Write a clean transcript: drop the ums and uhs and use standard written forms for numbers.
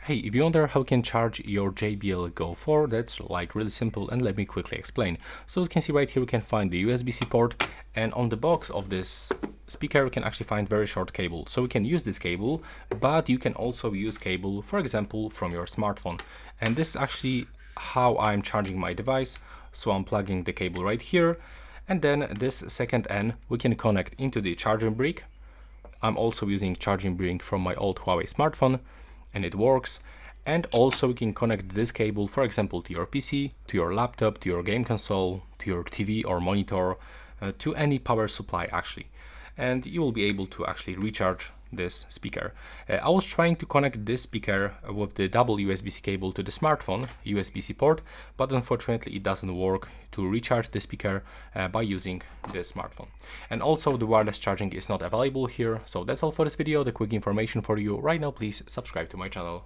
Hey, if you wonder how you can charge your JBL Go 4, that's like really simple, and let me quickly explain. So as you can see right here, we can find the USB-C port, and on the box of this speaker we can actually find very short cable. So we can use this cable, but you can also use cable, for example, from your smartphone. And this is actually how I'm charging my device. So I'm plugging the cable right here, and then this second end we can connect into the charging brick. I'm also using charging brick from my old Huawei smartphone, and it works. And also we can connect this cable, for example, to your PC, to your laptop, to your game console, to your TV or monitor, to any power supply actually. And you will be able to actually recharge this speaker. I was trying to connect this speaker with the double USB-C cable to the smartphone USB-C port, but unfortunately it doesn't work to recharge the speaker by using this smartphone. And also the wireless charging is not available here. So that's all for this video, the quick information for you. Right now, please subscribe to my channel.